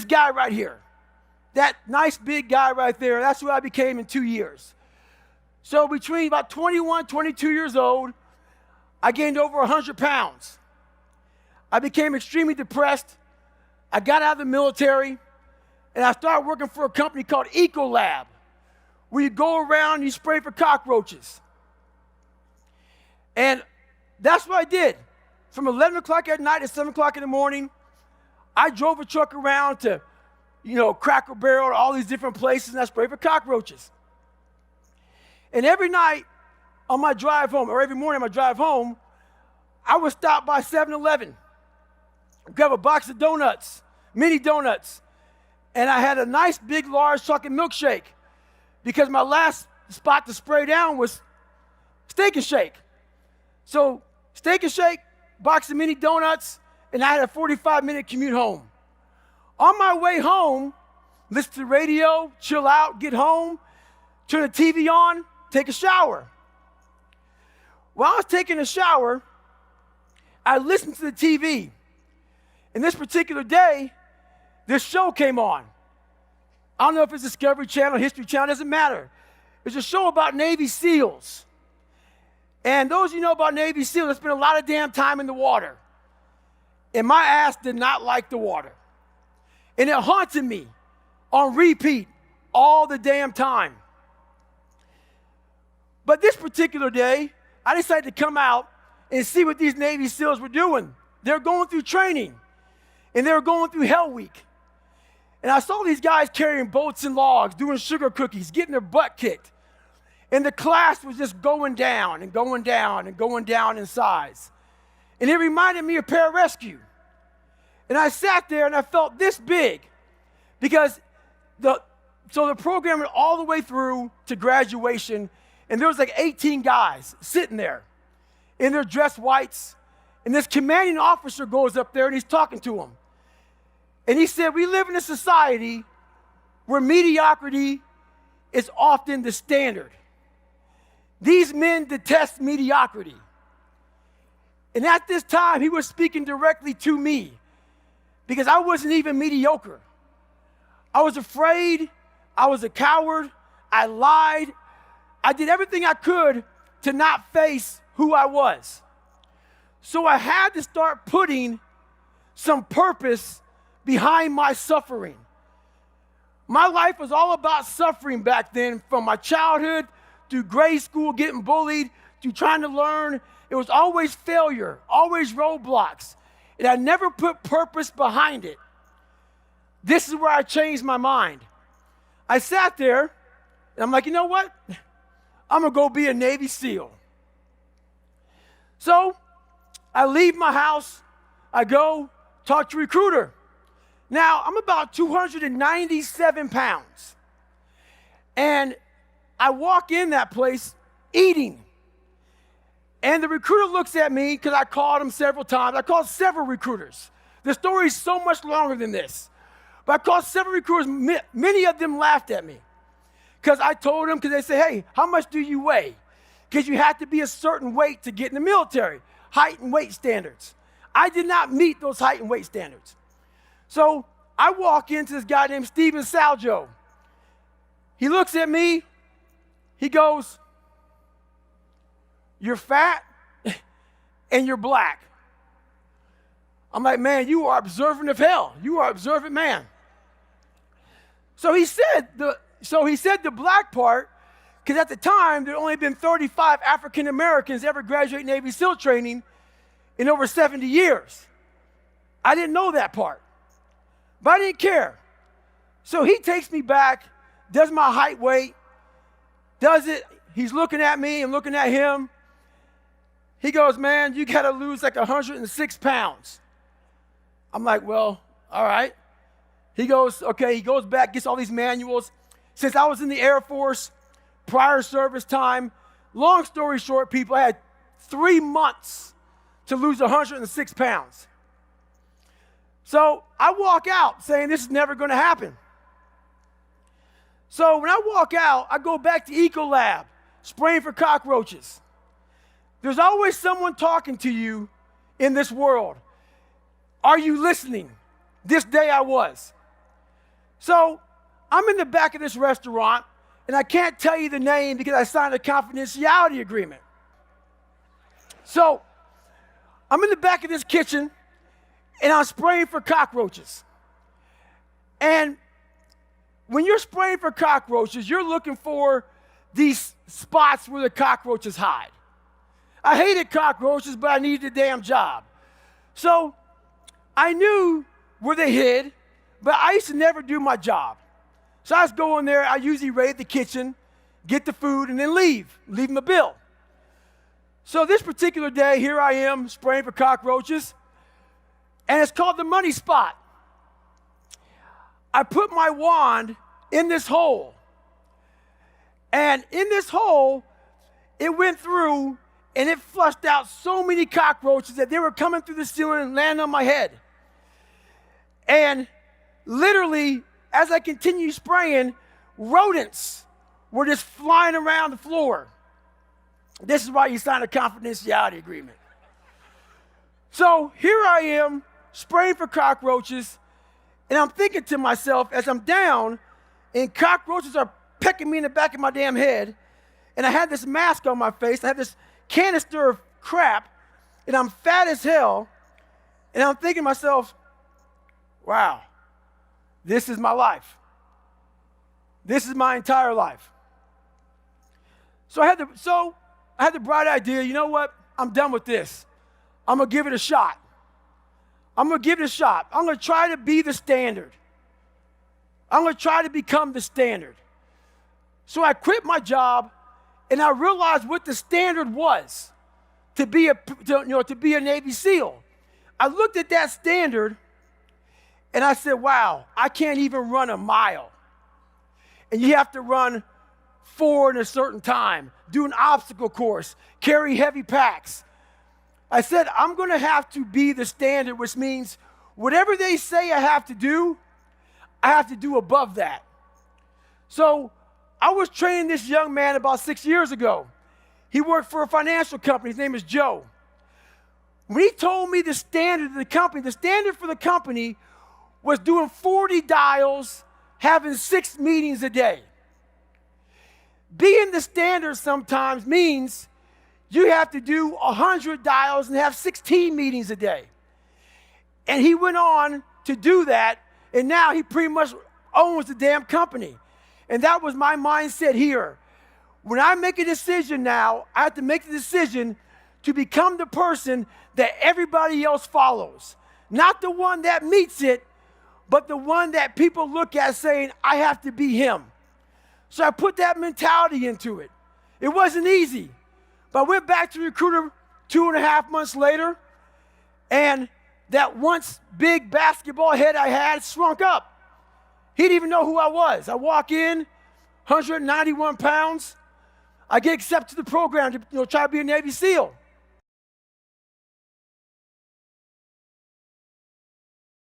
this guy right here. That nice big guy right there, that's who I became in 2 years. So between about 21, 22 years old, I gained over 100 pounds. I became extremely depressed. I got out of the military, and I started working for a company called Ecolab, where you go around and you spray for cockroaches. And that's what I did. From 11 o'clock at night to 7 o'clock in the morning, I drove a truck around to, Cracker Barrel, all these different places, and I sprayed for cockroaches. And every night on my drive home, or every morning on my drive home, I would stop by 7-Eleven, grab a box of donuts, mini donuts, and I had a nice big large chocolate milkshake because my last spot to spray down was Steak and Shake. So Steak and Shake, box of mini donuts, and I had a 45-minute commute home. On my way home, listen to the radio, chill out, get home, turn the TV on, take a shower. While I was taking a shower, I listened to the TV. And this particular day, this show came on. I don't know if it's Discovery Channel, History Channel, doesn't matter. It's a show about Navy SEALs. And those of you know about Navy SEALs, they spend a lot of damn time in the water. And my ass did not like the water. And it haunted me on repeat all the damn time. But this particular day, I decided to come out and see what these Navy SEALs were doing. They're going through training, and they were going through Hell Week. And I saw these guys carrying boats and logs, doing sugar cookies, getting their butt kicked. And the class was just going down and going down and going down in size. And it reminded me of pararescue. And I sat there and I felt this big because the program went all the way through to graduation, and there was like 18 guys sitting there in their dress whites, and this commanding officer goes up there and he's talking to them. And he said, we live in a society where mediocrity is often the standard. These men detest mediocrity. And at this time, he was speaking directly to me because I wasn't even mediocre. I was afraid. I was a coward. I lied. I did everything I could to not face who I was. So I had to start putting some purpose behind my suffering. My life was all about suffering back then, from my childhood through grade school, getting bullied, to trying to learn. It was always failure, always roadblocks. And I never put purpose behind it. This is where I changed my mind. I sat there, and I'm like, you know what? I'm going to go be a Navy SEAL. So I leave my house. I go talk to a recruiter. Now, I'm about 297 pounds. And I walk in that place eating. And the recruiter looks at me, because I called him several times. I called several recruiters. The story is so much longer than this. But I called several recruiters. Many of them laughed at me. Because I told them, because they say, hey, how much do you weigh? Because you have to be a certain weight to get in the military. Height and weight standards. I did not meet those height and weight standards. So I walk into this guy named Steven Saljo. He looks at me. He goes, you're fat and you're black. I'm like, man, you are observant of hell. You are observant man. So he said the black part, because at the time, there had only been 35 African Americans ever graduate Navy SEAL training in over 70 years. I didn't know that part, but I didn't care. So he takes me back, does my height weight, does it. He's looking at me and looking at him. He goes, man, you got to lose like 106 pounds. I'm like, well, all right. He goes, okay, he goes back, gets all these manuals. Since I was in the Air Force, prior service time, long story short, people, I had 3 months to lose 106 pounds. So I walk out saying this is never going to happen. So when I walk out, I go back to Ecolab, spraying for cockroaches. There's always someone talking to you in this world. Are you listening? This day I was. So I'm in the back of this restaurant, and I can't tell you the name because I signed a confidentiality agreement. So I'm in the back of this kitchen, and I'm spraying for cockroaches. And when you're spraying for cockroaches, you're looking for these spots where the cockroaches hide. I hated cockroaches, but I needed a damn job. So I knew where they hid, but I used to never do my job. So I was going there, I usually raid the kitchen, get the food, and then leave them a bill. So this particular day, here I am spraying for cockroaches, and it's called the money spot. I put my wand in this hole, and in this hole, it went through, and it flushed out so many cockroaches that they were coming through the ceiling and landing on my head. And literally, as I continued spraying, rodents were just flying around the floor. This is why you sign a confidentiality agreement. So here I am spraying for cockroaches, and I'm thinking to myself as I'm down, and cockroaches are pecking me in the back of my damn head, and I had this mask on my face, I had this canister of crap, and I'm fat as hell, and I'm thinking to myself, wow, this is my life. This is my entire life. So I had the bright idea, you know what? I'm done with this. I'm going to give it a shot. I'm going to give it a shot. I'm going to try to be the standard. I'm going to try to become the standard. So I quit my job, and I realized what the standard was to be a Navy SEAL. I looked at that standard, and I said, wow, I can't even run a mile. And you have to run 4 in a certain time, do an obstacle course, carry heavy packs. I said, I'm going to have to be the standard, which means whatever they say I have to do above that. So I was training this young man about 6 years ago. He worked for a financial company. His name is Joe. When he told me the standard for the company was doing 40 dials, having 6 meetings a day. Being the standard sometimes means you have to do 100 dials and have 16 meetings a day. And he went on to do that, and now he pretty much owns the damn company. And that was my mindset here. When I make a decision now, I have to make the decision to become the person that everybody else follows. Not the one that meets it, but the one that people look at saying, I have to be him. So I put that mentality into it. It wasn't easy. But I went back to the recruiter 2.5 months later, and that once big basketball head I had shrunk up. He didn't even know who I was. I walk in, 191 pounds. I get accepted to the program to try to be a Navy SEAL.